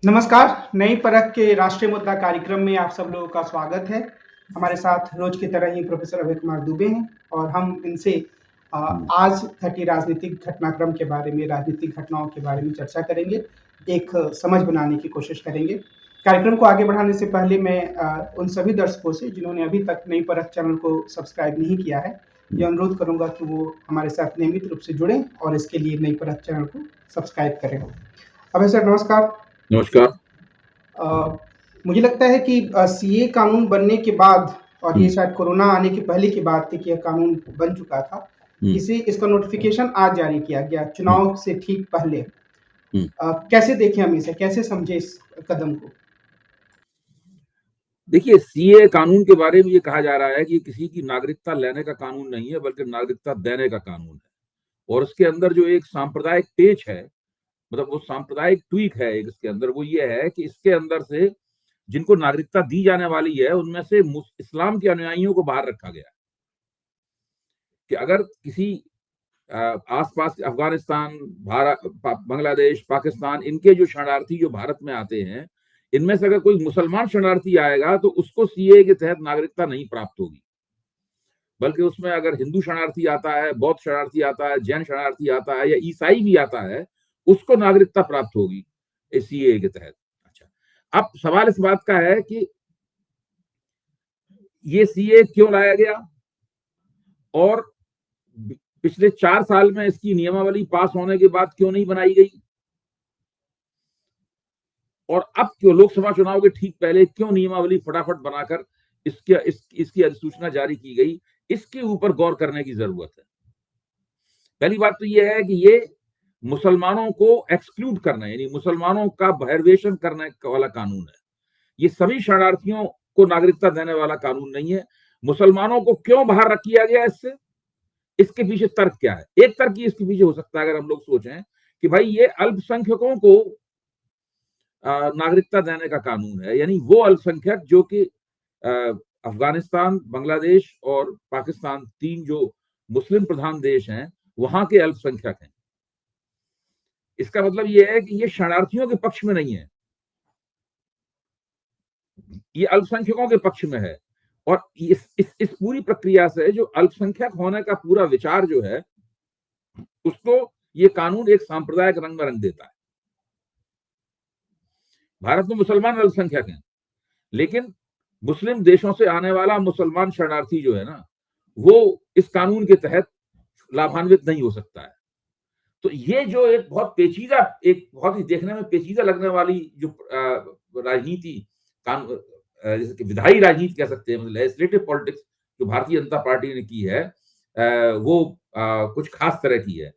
नमस्कार, नई परख के राष्ट्रीय मुद्दा कार्यक्रम में आप सब लोगों का स्वागत है। हमारे साथ रोज की तरह ही प्रोफेसर अभय कुमार दुबे हैं और हम इनसे आज घटी राजनीतिक घटनाक्रम के बारे में, राजनीतिक घटनाओं के बारे में चर्चा करेंगे, एक समझ बनाने की कोशिश करेंगे। कार्यक्रम को आगे बढ़ाने से पहले मैं उन सभी दर्शकों से जिन्होंने अभी तक नई परख चैनल को सब्सक्राइब नहीं किया है, ये अनुरोध करूंगा कि वो हमारे साथ नियमित रूप से जुड़ें और इसके लिए नई परख चैनल को सब्सक्राइब करें। अभय सर नमस्कार। नमस्कार। मुझे लगता है कि सीए कानून बनने के बाद और ये शायद कोरोना आने के पहले की बात थी कि यह कानून बन चुका था। इसका नोटिफिकेशन आज जारी किया गया चुनाव से ठीक पहले। कैसे देखें हम इसे, कैसे समझे इस कदम को? देखिए, सीए कानून के बारे में ये कहा जा रहा है कि किसी की नागरिकता लेने का कानून नहीं है बल्कि नागरिकता देने का कानून है। और उसके अंदर जो एक सांप्रदायिक पेच है, मतलब वो सांप्रदायिक ट्वीक है एक इसके अंदर, वो ये है कि इसके अंदर से जिनको नागरिकता दी जाने वाली है उनमें से इस्लाम के अनुयायियों को बाहर रखा गया है। कि अगर किसी आसपास अफगानिस्तान, भारत, बांग्लादेश, पाकिस्तान, इनके जो शरणार्थी जो भारत में आते हैं, इनमें से अगर कोई मुसलमान शरणार्थी आएगा तो उसको सीए के तहत नागरिकता नहीं प्राप्त होगी, बल्कि उसमें अगर हिंदू शरणार्थी आता है, बौद्ध शरणार्थी आता है, जैन शरणार्थी आता है या ईसाई भी आता है, उसको नागरिकता प्राप्त होगी इस सीए के तहत। अच्छा, अब सवाल इस बात का है कि ये सीए क्यों लाया गया और पिछले 4 साल में इसकी नियमावली पास होने के बाद क्यों नहीं बनाई गई, और अब क्यों लोकसभा चुनाव के ठीक पहले क्यों नियमावली फटाफट बनाकर इसकी अधिसूचना जारी की गई, इसके ऊपर गौर करने की जरूरत है। पहली बात तो यह है कि ये मुसलमानों को एक्सक्लूड करना, यानी मुसलमानों का बहिर्वेशन करने वाला कानून है। ये सभी शरणार्थियों को नागरिकता देने वाला कानून नहीं है। मुसलमानों को क्यों बाहर रख किया गया इससे, इसके पीछे तर्क क्या है? एक तर्क इसके पीछे हो सकता है, अगर हम लोग सोचें कि भाई ये अल्पसंख्यकों को नागरिकता देने का कानून है, यानी वो अल्पसंख्यक जो कि अफगानिस्तान, बांग्लादेश और पाकिस्तान, 3 जो मुस्लिम प्रधान देश हैं, वहां के अल्पसंख्यक हैं। इसका मतलब ये है कि ये शरणार्थियों के पक्ष में नहीं है, ये अल्पसंख्यकों के पक्ष में है। और इस पूरी प्रक्रिया से जो अल्पसंख्यक होने का पूरा विचार जो है, उसको ये कानून एक सांप्रदायिक रंग में रंग देता है। भारत में मुसलमान अल्पसंख्यक हैं, लेकिन मुस्लिम देशों से आने वाला मुसलमान शरणार्थी जो है ना, वो इस कानून के तहत लाभान्वित नहीं हो सकता है। तो ये जो एक बहुत ही देखने में पेचीदा लगने वाली जो राजनीति, जैसे कि विधायी राजनीति कह सकते हैं, मतलब लेजिस्लेटिव पॉलिटिक्स जो भारतीय जनता पार्टी ने की है, वो कुछ खास तरह की है।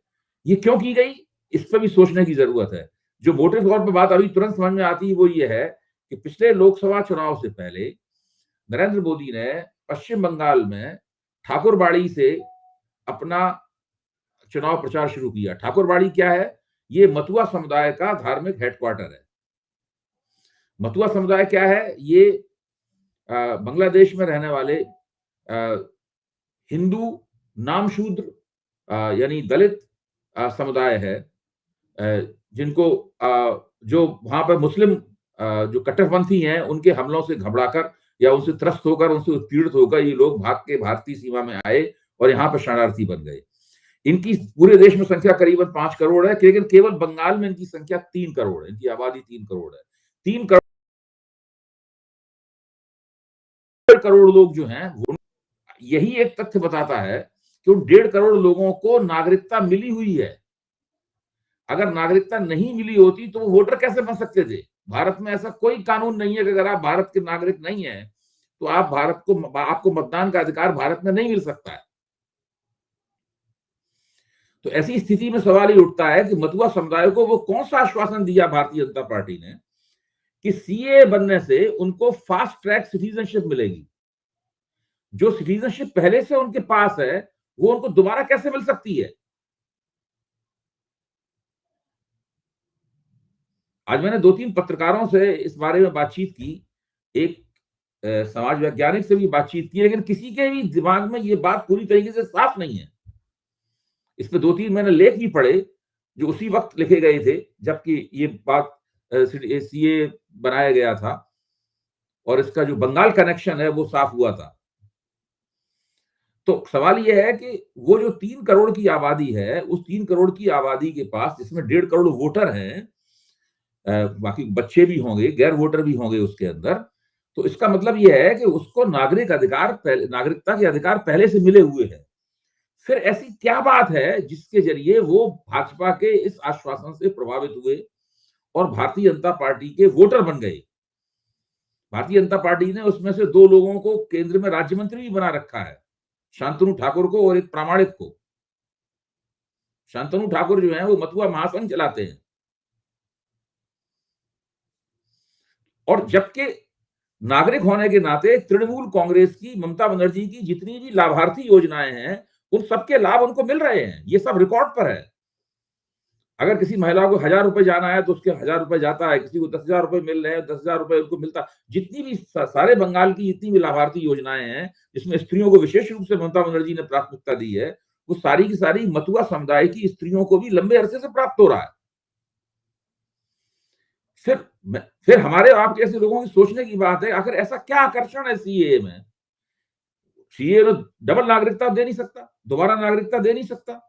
ये क्यों की गई, इस पर भी सोचने की जरूरत है। जो मोटे तौर पर बात अभी तुरंत समझ में आती है वो ये है कि पिछले लोकसभा चुनाव से पहले नरेंद्र मोदी ने पश्चिम बंगाल में ठाकुरबाड़ी से अपना चुनाव प्रचार शुरू किया। ठाकुरबाड़ी क्या है? ये मतुआ समुदाय का धार्मिक हेडक्वार्टर है। मतुआ समुदाय क्या है? ये बांग्लादेश में रहने वाले हिंदू नामशूद्र यानी दलित समुदाय है, जिनको जो वहां पर मुस्लिम जो कट्टरपंथी हैं उनके हमलों से घबराकर या उनसे त्रस्त होकर, उनसे उत्पीड़ित होकर ये लोग भाग के भारतीय सीमा में आए और यहाँ पर शरणार्थी बन गए। इनकी पूरे देश में संख्या करीबन 5 करोड़ है, लेकिन केवल बंगाल में इनकी संख्या 3 करोड़ है, इनकी आबादी 3 करोड़ है। 3 करोड़ लोग जो हैं, वो यही एक तथ्य बताता है कि उन 1.5 करोड़ लोगों को नागरिकता मिली हुई है। अगर नागरिकता नहीं मिली होती तो वो वोटर कैसे बन सकते थे? भारत में ऐसा कोई कानून नहीं है कि अगर आप भारत के नागरिक नहीं है तो आपको मतदान का अधिकार भारत में नहीं मिल सकता है। तो ऐसी स्थिति में सवाल ये उठता है कि मतुआ समुदाय को वो कौन सा आश्वासन दिया भारतीय जनता पार्टी ने कि सीए बनने से उनको फास्ट ट्रैक सिटीजनशिप मिलेगी। जो सिटीजनशिप पहले से उनके पास है वो उनको दोबारा कैसे मिल सकती है? आज मैंने 2-3 पत्रकारों से इस बारे में बातचीत की, एक समाज वैज्ञानिक से भी बातचीत की, लेकिन किसी के भी दिमाग में ये बात पूरी तरीके से साफ नहीं है। इस पे 2-3 मैंने लेख भी पढ़े जो उसी वक्त लिखे गए थे जबकि ये बात सीए बनाया गया था और इसका जो बंगाल कनेक्शन है वो साफ हुआ था। तो सवाल यह है कि वो जो 3 करोड़ की आबादी है, उस 3 करोड़ की आबादी के पास, जिसमें 1.5 करोड़ वोटर हैं, बाकी बच्चे भी होंगे, गैर वोटर भी होंगे उसके अंदर, तो इसका मतलब यह है कि उसको नागरिकता के अधिकार पहले से मिले हुए हैं। फिर ऐसी क्या बात है जिसके जरिए वो भाजपा के इस आश्वासन से प्रभावित हुए और भारतीय जनता पार्टी के वोटर बन गए? भारतीय जनता पार्टी ने उसमें से 2 लोगों को केंद्र में राज्य मंत्री भी बना रखा है, शांतनु ठाकुर को और एक प्रामाणिक को। शांतनु ठाकुर जो है वो मथुरा महासंघ चलाते हैं। और जबकि नागरिक होने के नाते तृणमूल कांग्रेस की, ममता बनर्जी की जितनी भी लाभार्थी योजनाएं हैं, उन सबके लाभ उनको मिल रहे हैं। ये सब रिकॉर्ड पर है। अगर किसी महिला को 1000 रुपए जाना है तो उसके 1000 रुपए जाता है, किसी को 10,000 रुपए मिल रहे हैं, 10,000 रुपए उनको मिलता। जितनी भी सारे बंगाल की जितनी भी लाभार्थी योजनाएं हैं, जिसमें स्त्रियों को विशेष रूप से ममता बनर्जी ने प्राथमिकता दी है, वो सारी की सारी मथुरा समुदाय की स्त्रियों को भी लंबे अरसे से प्राप्त हो रहा है। फिर हमारे आप जैसे लोगों की सोचने की बात है, आखिर ऐसा क्या आकर्षण है सीएए में? सीएए तो डबल नागरिकता दे नहीं सकता, दोबारा नागरिकता दे नहीं सकता।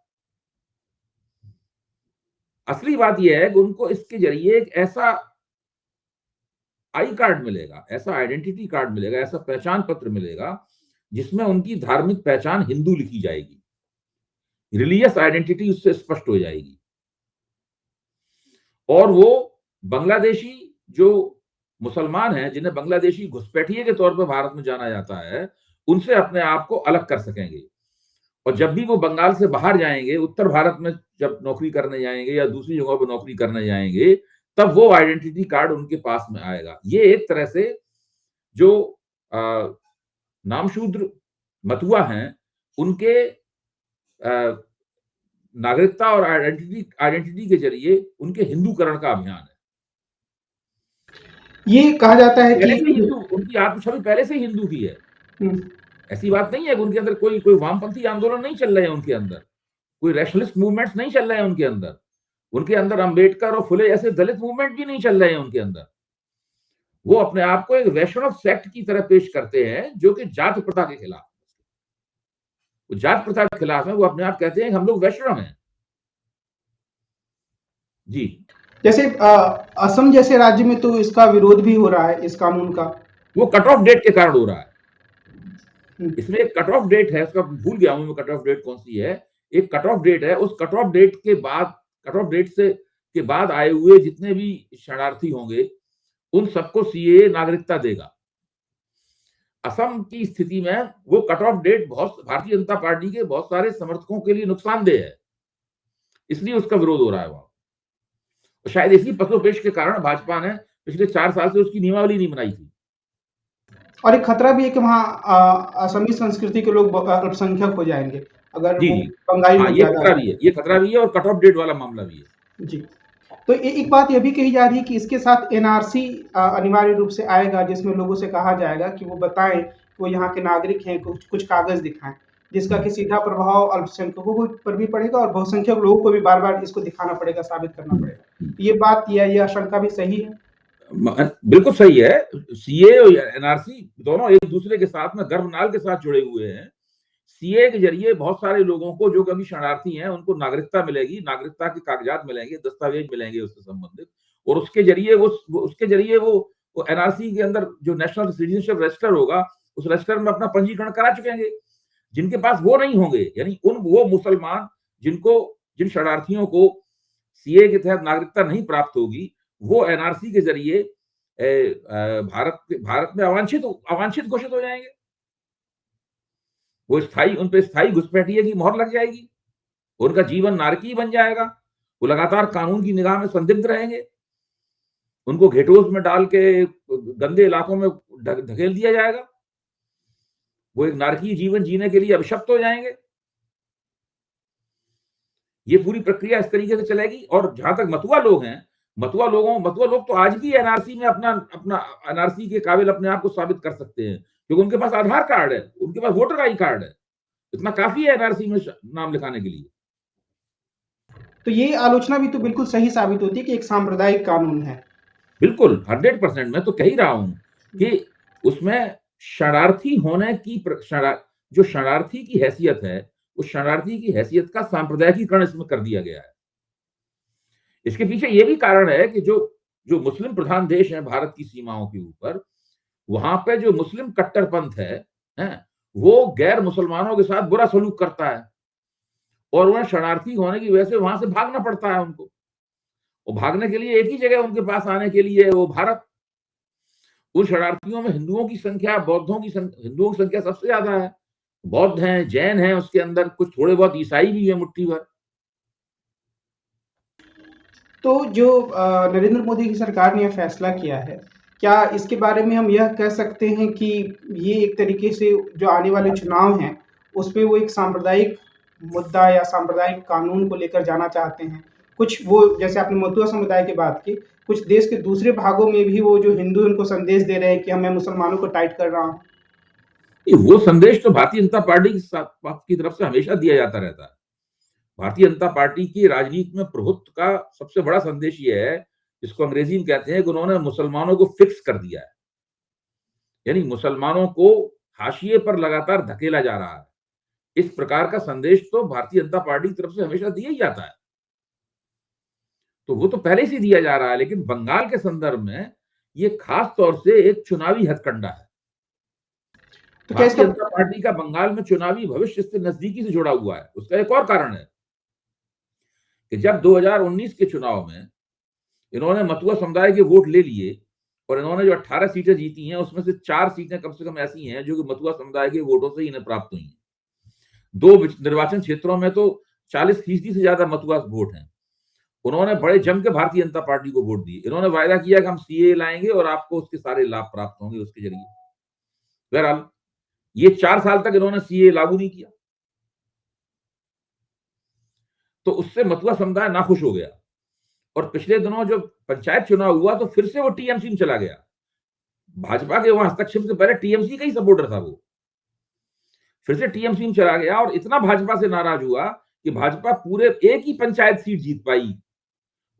असली बात यह है कि उनको इसके जरिए एक ऐसा आई कार्ड मिलेगा, ऐसा आइडेंटिटी कार्ड मिलेगा, ऐसा पहचान पत्र मिलेगा जिसमें उनकी धार्मिक पहचान हिंदू लिखी जाएगी, रिलीजियस आइडेंटिटी उससे स्पष्ट हो जाएगी। और वो बांग्लादेशी जो मुसलमान हैं, जिन्हें बांग्लादेशी घुसपैठिए के तौर पर भारत में जाना जाता है, उनसे अपने आप को अलग कर सकेंगे। और जब भी वो बंगाल से बाहर जाएंगे, उत्तर भारत में जब नौकरी करने जाएंगे या दूसरी जगहों पर नौकरी करने जाएंगे, तब वो आइडेंटिटी कार्ड उनके पास में आएगा। ये एक तरह से जो नामशूद्र मथुआ हैं, उनके नागरिकता और आइडेंटिटी के जरिए उनके हिंदूकरण का अभियान है। ये कहा जाता है कि उनकी आत्मछवि पहले से हिंदू की है। ऐसी बात नहीं है कि उनके अंदर कोई वामपंथी आंदोलन नहीं चल रहे हैं, उनके अंदर कोई रैशनलिस्ट मूवमेंट्स नहीं चल रहे हैं, उनके अंदर अंबेडकर और फुले ऐसे दलित मूवमेंट भी नहीं चल रहे हैं उनके अंदर। वो अपने आप को एक वैष्णव सेक्ट की तरह पेश करते हैं, जो कि जात प्रथा के खिलाफ, वो जात प्रथा के खिलाफ है। वो अपने आप कहते हैं हम लोग वैष्णव हैं। जी, जैसे असम जैसे राज्य में तो इसका विरोध भी हो रहा है, इस कानून का। वो कट ऑफ डेट के कारण हो रहा है। इसमें एक कट ऑफ डेट है, उसका भूल गया हूं मैं कट ऑफ डेट कौन सी है। एक कट ऑफ डेट है, उस कट ऑफ डेट के बाद, कट ऑफ डेट से के बाद आए हुए जितने भी शरणार्थी होंगे, उन सबको सीएए नागरिकता देगा। असम की स्थिति में वो कट ऑफ डेट बहुत भारतीय जनता पार्टी के बहुत सारे समर्थकों के लिए नुकसानदेह है, इसलिए उसका विरोध हो रहा है वहां। शायद इसी पसोपेश के कारण भाजपा ने पिछले 4 साल से उसकी नियमावली नहीं बनाई थी। और एक खतरा भी है कि वहाँ असमी संस्कृति के लोग अल्पसंख्यक हो जाएंगे अगर वो बंगाली लोग ज्यादा। ये खतरा भी है और कट ऑफ डेट वाला मामला भी है। जी, तो एक बात यह भी कही जा रही है कि इसके साथ एनआरसी अनिवार्य रूप से आएगा, जिसमें लोगों से कहा जाएगा कि वो बताएं कि वो यहाँ के नागरिक हैं, कुछ कागज दिखाएं, जिसका कि सीधा प्रभाव अल्पसंख्यकों पर भी पड़ेगा और बहुसंख्यक लोगों को भी बार बार इसको दिखाना पड़ेगा, साबित करना पड़ेगा। ये बात या ये आशंका भी सही है? बिल्कुल सही है। सीए और एनआरसी दोनों एक दूसरे के साथ में गर्भनाल के साथ जुड़े हुए हैं। सीए के जरिए बहुत सारे लोगों को, जो कभी शरणार्थी हैं, उनको नागरिकता मिलेगी, नागरिकता के कागजात मिलेंगे, दस्तावेज मिलेंगे उससे संबंधित, और उसके जरिए वो एनआरसी के अंदर जो नेशनल सिटीजनशिप रजिस्टर होगा, उस रजिस्टर में अपना पंजीकरण करा चुकेंगे। जिनके पास वो नहीं होंगे, यानी वो मुसलमान जिन शरणार्थियों को सीए के तहत नागरिकता नहीं प्राप्त होगी, वो एनआरसी के जरिए भारत में अवांछित घोषित हो जाएंगे। वो उन पे स्थायी घुसपैठिए की मोहर लग जाएगी, उनका जीवन नारकीय बन जाएगा, वो लगातार कानून की निगाह में संदिग्ध रहेंगे, उनको घेटोस में डाल के गंदे इलाकों में धकेल दिया जाएगा, वो एक नारकीय जीवन जीने के लिए अभिशप्त हो जाएंगे। ये पूरी प्रक्रिया इस तरीके से चलेगी। और जहां तक मथुआ लोग हैं, मथुआ लोग तो आज भी एनआरसी में अपना एनआरसी के काबिल अपने आप को साबित कर सकते हैं, क्योंकि उनके पास आधार कार्ड है, उनके पास वोटर आई कार्ड है, इतना काफी है एनआरसी में नाम लिखाने के लिए। तो ये आलोचना भी तो बिल्कुल सही साबित होती है कि एक सांप्रदायिक कानून है। बिल्कुल 100%। मैं तो कह ही रहा हूं कि उसमें शरणार्थी होने की जो शरणार्थी की हैसियत है, उस शरणार्थी की हैसियत का सांप्रदायिकीकरण इसमें कर दिया गया है। इसके पीछे ये भी कारण है कि जो जो मुस्लिम प्रधान देश है भारत की सीमाओं के ऊपर, वहां पे जो मुस्लिम कट्टरपंथ है, वो गैर मुसलमानों के साथ बुरा सलूक करता है और उन्हें शरणार्थी होने की वजह से वहां से भागना पड़ता है उनको। और भागने के लिए एक ही जगह उनके पास आने के लिए है, वो भारत। उन शरणार्थियों में हिंदुओं की संख्या, हिंदुओं की संख्या सबसे ज्यादा है। बौद्ध हैं, जैन हैं, उसके अंदर कुछ थोड़े बहुत ईसाई भी है, मुट्ठी भर। तो जो नरेंद्र मोदी की सरकार ने यह फैसला किया है, क्या इसके बारे में हम यह कह सकते हैं कि ये एक तरीके से जो आने वाले चुनाव हैं, उसमें वो एक सांप्रदायिक मुद्दा या सांप्रदायिक कानून को लेकर जाना चाहते हैं? कुछ वो जैसे आपने मतुआ समुदाय की बात की, कुछ देश के दूसरे भागों में भी वो जो हिंदू उनको संदेश दे रहे हैं कि मैं मुसलमानों को टाइट कर रहा हूँ। वो संदेश तो भारतीय जनता पार्टी की तरफ से हमेशा दिया जाता रहता है। भारतीय जनता पार्टी की राजनीति में प्रभुत्व का सबसे बड़ा संदेश ये है, जिसको अंग्रेजी में कहते हैं कि उन्होंने मुसलमानों को फिक्स कर दिया है। यानी मुसलमानों को हाशिए पर लगातार धकेला जा रहा है। इस प्रकार का संदेश तो भारतीय जनता पार्टी की तरफ से हमेशा दिया ही जाता है। तो वो तो पहले से दिया जा रहा है, लेकिन बंगाल के संदर्भ में ये खास तौर से एक चुनावी हथकंडा है। तो क्या भारतीय इसका जनता पार्टी का बंगाल में चुनावी भविष्य से नजदीकी से जुड़ा हुआ है। उसका एक और कारण है कि जब 2019 के चुनाव में इन्होंने मतुआ समुदाय के वोट ले लिए और इन्होंने जो 18 सीटें जीती हैं, उसमें से 4 सीटें कम से कम ऐसी हैं जो कि मतुआ समुदाय के वोटों से ही इन्हें प्राप्त हुई हैं। 2 निर्वाचन क्षेत्रों में तो 40% से ज्यादा मतुआ वोट हैं। उन्होंने बड़े जम के भारतीय जनता पार्टी को वोट दिए। इन्होंने वायदा किया कि हम सीए लाएंगे और आपको उसके सारे लाभ प्राप्त होंगे उसके जरिए। बहरहाल ये 4 साल तक इन्होंने सीए लागू नहीं किया, तो उससे मतुआ समुदाय नाखुश हो गया। और पिछले दिनों जब पंचायत चुनाव हुआ तो फिर से वो टीएमसी में चला गया। भाजपा के वहां हस्तक्षेप से पहले टीएमसी का ही सपोर्टर था वो, फिर से टीएमसी में चला गया और इतना भाजपा से नाराज हुआ कि भाजपा पूरे एक ही पंचायत सीट जीत पाई।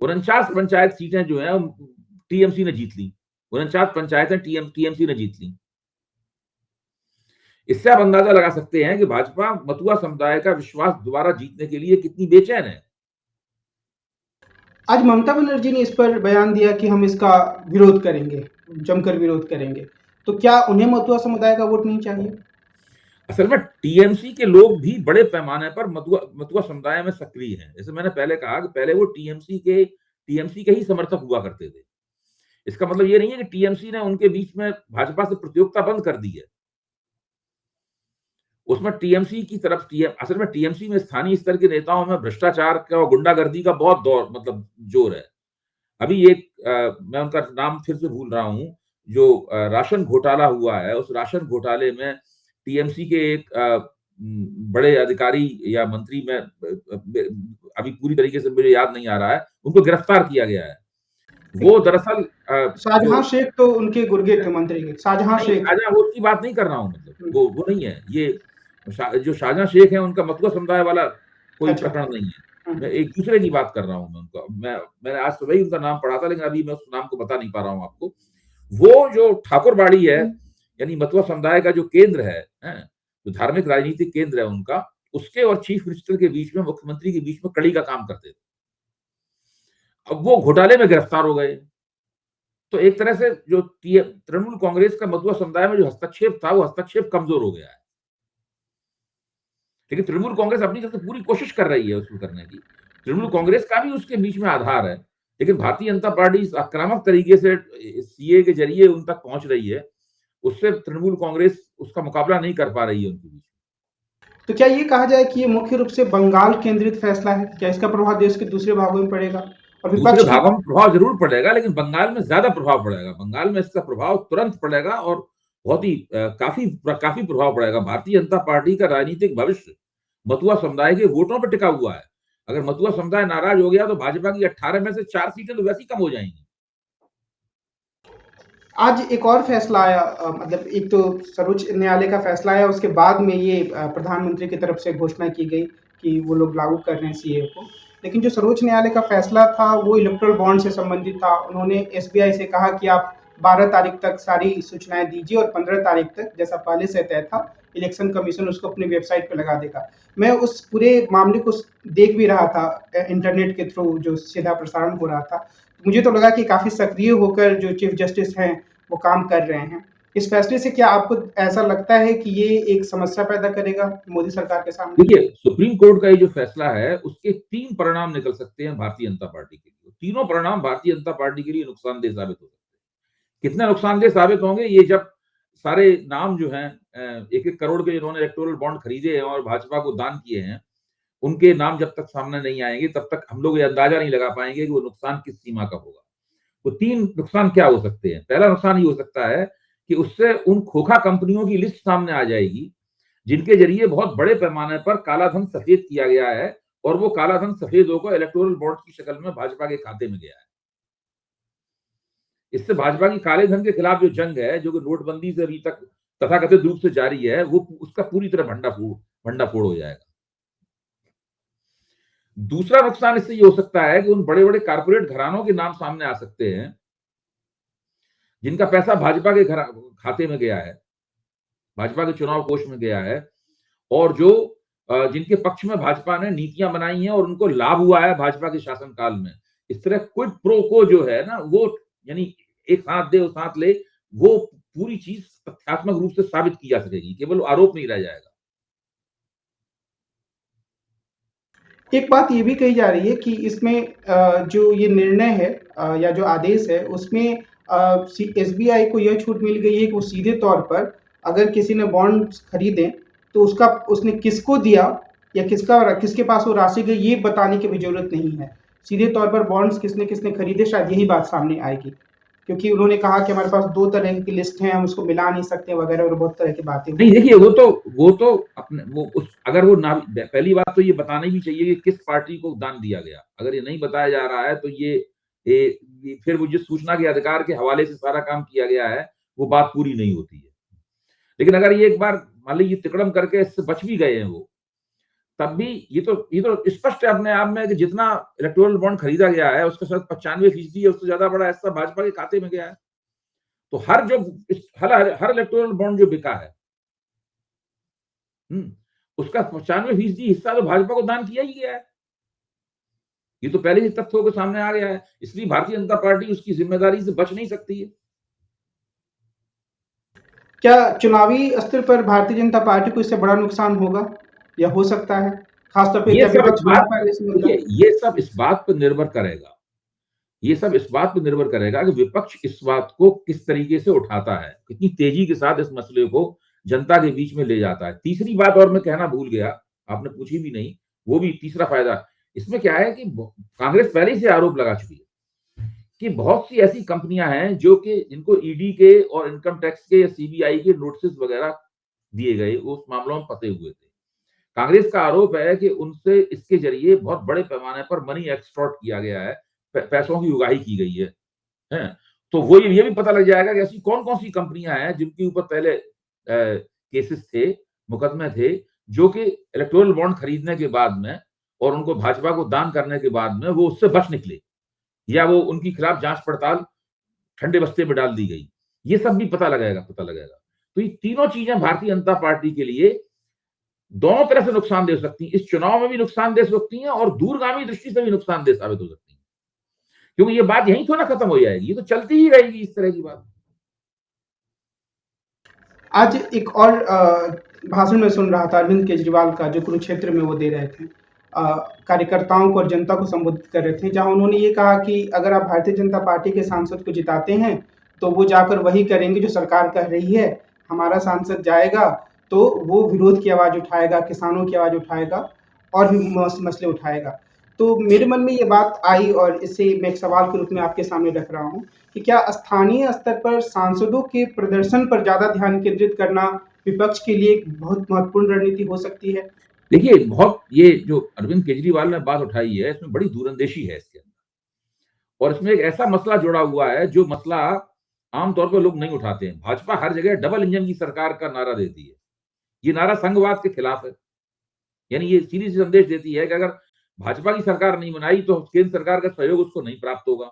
49 पंचायत सीटें जो है टीएमसी ने जीत ली। 49 पंचायतें टीएमसी ने जीत ली। इससे आप अंदाजा लगा सकते हैं कि भाजपा मतुआ समुदाय का विश्वास दोबारा जीतने के लिए कितनी बेचैन है। आज ममता बनर्जी ने इस पर बयान दिया कि हम इसका विरोध करेंगे, जमकर विरोध करेंगे। तो क्या उन्हें मतुआ समुदाय का वोट नहीं चाहिए? असल में टीएमसी के लोग भी बड़े पैमाने पर मतुआ समुदाय में सक्रिय हैं। जैसे मैंने पहले कहा कि पहले वो टीएमसी के ही समर्थक हुआ करते थे। इसका मतलब ये नहीं है कि टीएमसी ने उनके बीच में भाजपा से प्रतियोगिता बंद कर दी है। उसमें टीएमसी की तरफ असल में टीएमसी में स्थानीय स्तर के नेताओं में भ्रष्टाचार का और गुंडागर्दी का बहुत जोर है। अभी एक मैं उनका नाम फिर से भूल रहा हूं, जो राशन घोटाला हुआ है, उस राशन घोटाले में टीएमसी के एक बड़े अधिकारी या मंत्री में अभी पूरी तरीके से मुझे याद नहीं आ रहा है, उनको गिरफ्तार किया गया है। वो दरअसल शाहजहां शेख तो उनके गुर्गे थे मंत्री के, शाहजहां शेख। वो की बात नहीं कर रहा हूं, मतलब वो नहीं है। ये जो शाहजहां शेख है उनका मतुआ समुदाय वाला कोई प्रकरण नहीं है। मैं एक दूसरे की बात कर रहा हूं। मैंने आज सुबह ही उनका नाम पढ़ा था, लेकिन अभी मैं उस नाम को बता नहीं पा रहा हूं आपको। वो जो ठाकुरबाड़ी है, यानी मतुआ समुदाय का जो केंद्र है, जो धार्मिक राजनीतिक केंद्र है उनका, उसके और चीफ मिनिस्टर के बीच में, मुख्यमंत्री के बीच में कड़ी का काम करते थे। अब वो घोटाले में गिरफ्तार हो गए। तो एक तरह से जो तृणमूल कांग्रेस का मतुआ समुदाय में जो हस्तक्षेप था, वो हस्तक्षेप कमजोर हो गया है। लेकिन तृणमूल कांग्रेस अपनी तरफ से पूरी कोशिश कर रही है उसको करने की। तृणमूल कांग्रेस का भी उसके बीच में आधार है, लेकिन भारतीय जनता पार्टी इस आक्रामक तरीके से सीए के जरिए उन तक पहुंच रही है, उससे तृणमूल कांग्रेस उसका मुकाबला नहीं कर पा रही है उनके बीच। तो क्या ये कहा जाए कि ये मुख्य रूप से बंगाल केंद्रित फैसला है? क्या इसका प्रभाव देश के दूसरे भागों में पड़ेगा? और दूसरे भागों में प्रभाव जरूर पड़ेगा, लेकिन बंगाल में ज्यादा प्रभाव पड़ेगा। बंगाल में इसका प्रभाव तुरंत पड़ेगा और बहुत ही काफी प्रभाव पड़ेगा। भारतीय जनता पार्टी का राजनीतिक भविष्य मतुआ समुदाय के वोटों पर टिका हुआ है। अगर मतुआ समुदाय नाराज हो गया तो भाजपा की 18 में से 4 सीटें तो वैसे ही कम हो जाएंगी। आज एक और फैसला आया, मतलब एक तो सर्वोच्च न्यायालय का फैसला आया, उसके बाद में ये प्रधानमंत्री की तरफ से घोषणा की गई कि वो लोग लागू कर रहे हैं सीए को। लेकिन जो सर्वोच्च न्यायालय का फैसला था वो इलेक्टोरल बॉन्ड से संबंधित था। उन्होंने एसबीआई से कहा कि आप 12 तारीख तक सारी सूचनाएं दीजिए और 15 तारीख तक, जैसा पहले से तय था, इलेक्शन कमीशन उसको अपनी वेबसाइट पे लगा देगा। मैं उस पूरे मामले को देख भी रहा था इंटरनेट के थ्रू, जो सीधा प्रसारण हो रहा था। मुझे तो लगा कि काफी सक्रिय होकर जो चीफ जस्टिस हैं वो काम कर रहे हैं। इस फैसले से क्या आपको ऐसा लगता है कि ये एक समस्या पैदा करेगा मोदी सरकार के सामने? देखिए, सुप्रीम कोर्ट का ये जो फैसला है उसके 3 परिणाम निकल सकते हैं भारतीय जनता पार्टी के लिए। तीनों परिणाम भारतीय जनता पार्टी के लिए नुकसानदेह साबित हो सकते हैं। कितने नुकसानदेह साबित होंगे, ये जब सारे नाम जो हैं 1-1 करोड़ के जिन्होंने इलेक्टोरल बॉन्ड खरीदे हैं और भाजपा को दान किए हैं, उनके नाम जब तक सामने नहीं आएंगे तब तक हम लोग ये अंदाजा नहीं लगा पाएंगे कि वो नुकसान किस सीमा का होगा। तो 3 नुकसान क्या हो सकते हैं? पहला नुकसान ये हो सकता है कि उससे उन खोखा कंपनियों की लिस्ट सामने आ जाएगी जिनके जरिए बहुत बड़े पैमाने पर काला धन सफेद किया गया है और वो काला धन सफेद होकर इलेक्टोरल बॉन्ड की शक्ल में भाजपा के खाते में गया है। इससे भाजपा की काले धन के खिलाफ जो जंग है, जो कि नोटबंदी से अभी तक तथाकथित रूप से जारी है, वो उसका पूरी तरह भंडाफोड़ हो जाएगा। दूसरा नुकसान इससे ये हो सकता है कि उन बड़े-बड़े कारपोरेट घरानों के नाम सामने आ सकते हैं, जिनका पैसा भाजपा के खाते में गया है, भाजपा के चुनाव कोष में गया है और जो जिनके पक्ष में भाजपा ने नीतियां बनाई हैं और उनको लाभ हुआ है भाजपा के शासनकाल में। इस तरह क्विड प्रो को जो है ना, वो यानी एक हाथ दे उस हाथ ले, वो पूरी चीज तथ्यात्मक रूप से साबित की जा सकेगी, केवल आरोप नहीं रह जाएगा। एक बात ये भी कही जा रही है कि इसमें जो ये निर्णय है या जो आदेश है उसमें एसबीआई को यह छूट मिल गई है कि वो सीधे तौर पर अगर किसी ने बॉन्ड खरीदे तो उसका उसने किसको दिया या किसके पास वो राशि गई ये बताने की भी जरूरत नहीं है। सीधे तौर पर बॉन्ड्स किसने किसने खरीदे, शायद यही बात सामने आएगी, क्योंकि उन्होंने कहा कि हमारे पास 2 तरह की लिस्ट है, हम उसको मिला नहीं सकते वगैरह और बहुत तरह की बातें नहीं, देखिए वो तो अपने वो उस अगर वो ना, पहली बात तो ये बताना भी चाहिए कि किस पार्टी को दान दिया गया। अगर ये नहीं बताया जा रहा है तो ये फिर वो जिस सूचना के अधिकार के हवाले से सारा काम किया गया है वो बात पूरी नहीं होती है। लेकिन अगर ये एक बार मान लीजिए तिकड़म करके इससे बच भी गए हैं वो, तब भी ये तो स्पष्ट है अपने आप में कि जितना इलेक्टोरल बॉन्ड खरीदा गया है उसका शायद 95% है, उससे ज्यादा बड़ा हिस्सा भाजपा के खाते में गया है। तो हर इलेक्टोरल बॉन्ड जो बिका है, उसका 95% हिस्सा तो भाजपा को दान किया ही गया है। ये तो पहले ही तथ्य होकर सामने आ गया है, इसलिए भारतीय जनता पार्टी उसकी जिम्मेदारी से बच नहीं सकती है। क्या चुनावी स्तर पर भारतीय जनता पार्टी को इससे बड़ा नुकसान होगा या हो सकता है, खासतौर पे ये क्या सब विपक्ष बना पाएगा इस मुद्दा? देखिए, ये सब इस बात पर निर्भर करेगा, ये सब इस बात पर निर्भर करेगा कि विपक्ष इस बात को किस तरीके से उठाता है, कितनी तेजी के साथ इस मसले को जनता के बीच में ले जाता है। तीसरी बात और मैं कहना भूल गया, आपने पूछी भी नहीं, वो भी तीसरा फायदा इसमें क्या है कि कांग्रेस पहले से आरोप लगा चुकी है कि बहुत सी ऐसी कंपनियां हैं जो कि जिनको ईडी के और इनकम टैक्स के या सीबीआई के नोटिस वगैरह दिए गए, वो उस मामलों में फंसे हुए थे। कांग्रेस का आरोप है कि उनसे इसके जरिए बहुत बड़े पैमाने पर मनी एक्सटॉर्ट किया गया है, पैसों की उगाही की गई है? तो वो ये भी पता लग जाएगा कि ऐसी कौन-कौन सी कंपनियां हैं जिनके ऊपर पहले केसेस थे, मुकदमे थे, जो कि इलेक्टोरल बॉन्ड खरीदने के बाद में और उनको भाजपा को दान करने के बाद में वो उससे बच निकले या वो उनके खिलाफ जांच पड़ताल ठंडे बस्ते में डाल दी गई। ये सब भी पता लगेगा। तो ये तीनों चीजें भारतीय जनता पार्टी के लिए दोनों तरह से नुकसान दे सकती हैं। इस चुनाव में भी नुकसान दे सकती हैं और दूरगामी दृष्टि से भी नुकसानदेह साबित हो सकती हैं, क्योंकि ये बात यहीं थोड़ा खत्म हो जाएगी, ये तो चलती ही रहेगी इस तरह की बात। आज एक और भाषण में सुन रहा था अरविंद केजरीवाल का, जो कुरुक्षेत्र में वो दे रहे थे, कार्यकर्ताओं को और जनता को संबोधित कर रहे थे, जहां उन्होंने ये कहा कि अगर आप भारतीय जनता पार्टी के सांसद को जिताते हैं तो वो जाकर वही करेंगे जो सरकार कह रही है। हमारा सांसद जाएगा तो वो विरोध की आवाज उठाएगा, किसानों की आवाज उठाएगा और भी मसले उठाएगा। तो मेरे मन में ये बात आई और इसे मैं एक सवाल के रूप में आपके सामने रख रहा हूँ कि क्या स्थानीय स्तर पर सांसदों के प्रदर्शन पर ज्यादा ध्यान केंद्रित करना विपक्ष के लिए एक बहुत महत्वपूर्ण रणनीति हो सकती है? देखिए, बहुत ये जो अरविंद केजरीवाल ने बात उठाई है, इसमें बड़ी दूरंदेशी है इसके अंदर, और इसमें एक ऐसा मसला जुड़ा हुआ है जो मसला आमतौर पर लोग नहीं उठाते हैं। भाजपा हर जगह डबल इंजन की सरकार का नारा देती है। ये नारा संघवाद के खिलाफ है, यानी ये सीधी सी संदेश देती है कि अगर भाजपा की सरकार नहीं बनाई तो केंद्र सरकार का सहयोग उसको नहीं प्राप्त होगा।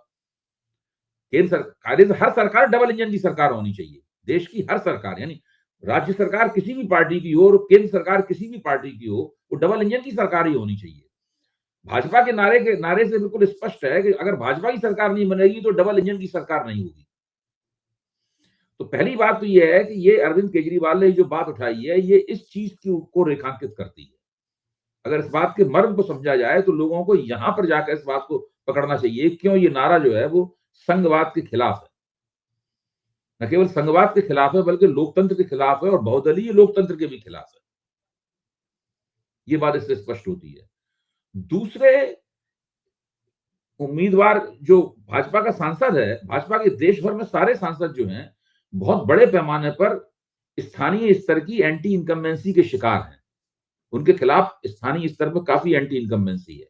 केंद्र सरकार, हर सरकार डबल इंजन की सरकार होनी चाहिए। देश की हर सरकार, यानी राज्य सरकार किसी भी पार्टी की हो और केंद्र सरकार किसी भी पार्टी की हो, वो डबल इंजन की सरकार ही होनी चाहिए। भाजपा के नारे से बिल्कुल स्पष्ट है कि अगर भाजपा की सरकार नहीं बनेगी तो डबल इंजन की सरकार नहीं होगी। तो पहली बात तो यह है कि ये अरविंद केजरीवाल ने जो बात उठाई है, ये इस चीज को रेखांकित करती है। अगर इस बात के मर्म को समझा जाए तो लोगों को यहां पर जाकर इस बात को पकड़ना चाहिए, क्यों ये नारा जो है वो संघवाद के खिलाफ है। न केवल संघवाद के खिलाफ है बल्कि लोकतंत्र के खिलाफ है और बहुदलीय लोकतंत्र के भी खिलाफ है। ये बात इससे स्पष्ट होती है। दूसरे उम्मीदवार जो भाजपा का सांसद है, भाजपा के देश भर में सारे सांसद जो हैं बहुत बड़े पैमाने पर स्थानीय स्तर की एंटी इनकम्बेंसी के शिकार हैं। उनके खिलाफ स्थानीय स्तर पर काफी एंटी इनकम्बेंसी है।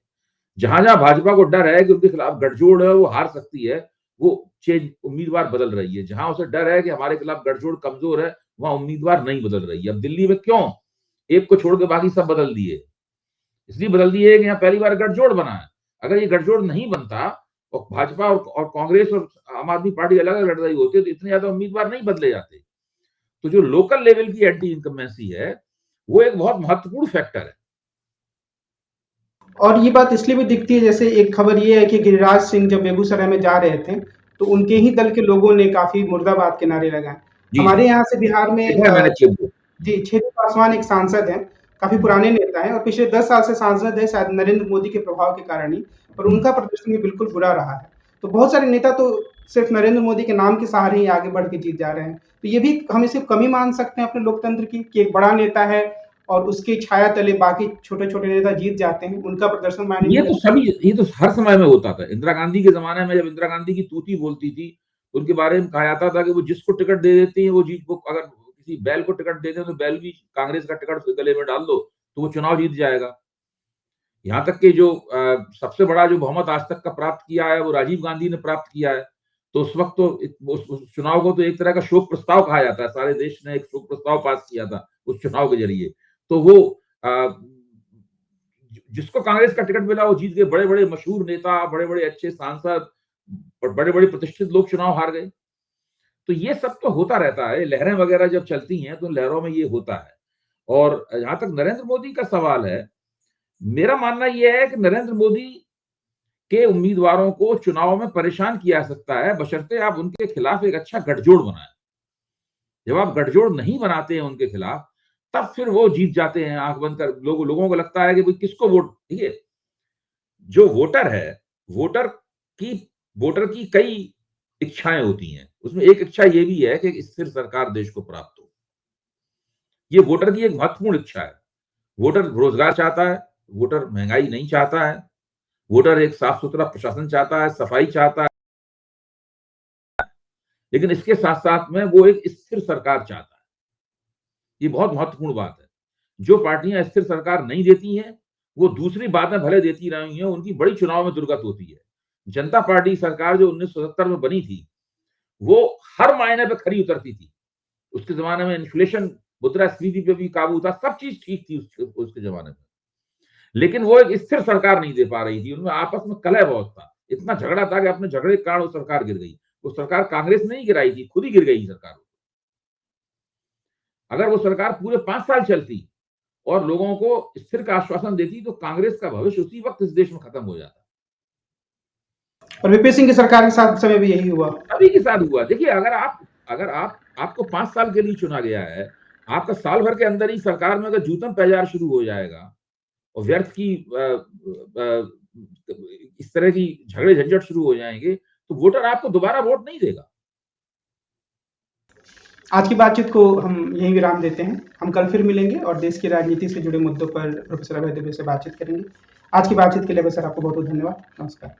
जहां जहां भाजपा को डर है कि उनके खिलाफ गठजोड़ है, वो हार सकती है, वो चेंज उम्मीदवार बदल रही है। जहां उसे डर है कि हमारे खिलाफ गठजोड़ कमजोर है, वहां उम्मीदवार नहीं बदल रही है। अब दिल्ली में क्यों एक को छोड़ के बाकी सब बदल दिए? इसलिए बदल दिए कि यहाँ पहली बार गठजोड़ बना है। अगर ये गठजोड़ नहीं बनता और भाजपा और कांग्रेस और आम आदमी पार्टी अलग अलग लड़ रही होती तो इतने ज्यादा उम्मीदवार नहीं बदले जाते। तो जो लोकल लेवल की एंटी इनकम्बेंसी है वो एक बहुत महत्वपूर्ण फैक्टर है। और ये बात इसलिए भी दिखती है, जैसे एक खबर ये है कि गिरिराज सिंह जब बेगूसराय में जा रहे थे तो उनके ही दल के लोगों ने काफी मुर्दाबाद के नारे लगाए। हमारे यहाँ से बिहार में जी छेदी पासवान एक सांसद हैं, काफी पुराने नेता हैं और पिछले 10 साल से सांसद है, शायद नरेंद्र मोदी के प्रभाव के कारण ही, पर उनका प्रदर्शन भी बिल्कुल बुरा रहा है। तो बहुत सारे नेता तो सिर्फ नरेंद्र मोदी के नाम के सहारे ही आगे बढ़ के जीत जा रहे हैं। तो ये भी हम इसे कमी मान सकते हैं अपने लोकतंत्र की कि एक बड़ा नेता है और उसकी छाया तले बाकी छोटे-छोटे नेता जीत जाते हैं, उनका प्रदर्शन मायने ये तो हर समय में होता था। इंदिरा गांधी के जमाने में जब इंदिरा गांधी की तूती बोलती थी, उनके बारे में कहा जाता था कि वो जिसको टिकट दे देती है वो जीत, वो अगर किसी बैल को टिकट दे दें तो बैल भी कांग्रेस का टिकट गले में डाल दो तो वो चुनाव जीत जाएगा। यहाँ तक कि जो सबसे बड़ा जो बहुमत आज तक का प्राप्त किया है वो राजीव गांधी ने प्राप्त किया है। तो उस वक्त तो उस चुनाव को तो एक तरह का शोक प्रस्ताव कहा जाता है। सारे देश ने एक शोक प्रस्ताव पास किया था उस चुनाव के जरिए। तो वो जिसको कांग्रेस का टिकट मिला वो जीत गए। बड़े बड़े मशहूर नेता, बड़े बड़े अच्छे सांसद और बड़े बड़े प्रतिष्ठित लोग चुनाव हार गए। तो ये सब तो होता रहता है। लहरें वगैरह जब चलती हैं तो लहरों में ये होता है। और जहां तक नरेंद्र मोदी का सवाल है, मेरा मानना यह है कि नरेंद्र मोदी के उम्मीदवारों को चुनाव में परेशान किया जा सकता है बशर्ते आप उनके खिलाफ एक अच्छा गठजोड़ बनाएं। जब आप गठजोड़ नहीं बनाते हैं उनके खिलाफ, तब फिर वो जीत जाते हैं आंख बंद कर। लोगों को लगता है कि भाई किसको वोट, ठीक है, जो वोटर है, वोटर की कई इच्छाएं होती हैं। उसमें एक इच्छा ये भी है कि स्थिर सरकार देश को प्राप्त हो। ये वोटर की एक महत्वपूर्ण इच्छा है। वोटर रोजगार चाहता है, वोटर महंगाई नहीं चाहता है, वोटर एक साफ सुथरा प्रशासन चाहता है, सफाई चाहता है, लेकिन इसके साथ साथ में वो एक स्थिर सरकार चाहता है। ये बहुत महत्वपूर्ण बात है। जो पार्टियां स्थिर सरकार नहीं देती हैं वो दूसरी बातें भले देती रही हैं, उनकी बड़ी चुनाव में दुर्गत होती है। जनता पार्टी सरकार जो 1970 में बनी थी वो हर मायने पे खरी उतरती थी। उसके जमाने में इन्फ्लेशन, मुद्रास्फीति पे भी काबू था, सब चीज ठीक थी उसके जमाने में। लेकिन वो एक स्थिर सरकार नहीं दे पा रही थी। उनमें आपस में कलह बहुत था, इतना झगड़ा था कि अपने झगड़े के कारण वो सरकार गिर गई। वो सरकार कांग्रेस नहीं गिराई थी, खुद ही गिर गई सरकार। अगर वो सरकार पूरे 5 साल चलती और लोगों को स्थिर का आश्वासन देती तो कांग्रेस का भविष्य उसी वक्त इस देश में खत्म हो जाता। और वीपी सिंह की सरकार के साथ समय भी यही हुआ, सभी के साथ हुआ। देखिए, अगर आपको 5 साल के लिए चुना गया है, आपका साल भर के अंदर ही सरकार में अगर जूतम पैजार शुरू हो जाएगा और व्यर्थ की इस तरह की झगड़े झंझट शुरू हो जाएंगे तो वोटर आपको दोबारा वोट नहीं देगा। आज की बातचीत को हम यही विराम देते हैं। हम कल फिर मिलेंगे और देश की राजनीति से जुड़े मुद्दों पर प्रोफेसर अभय दुबे से बातचीत करेंगे। आज की बातचीत के लिए सर आपको बहुत बहुत धन्यवाद। नमस्कार।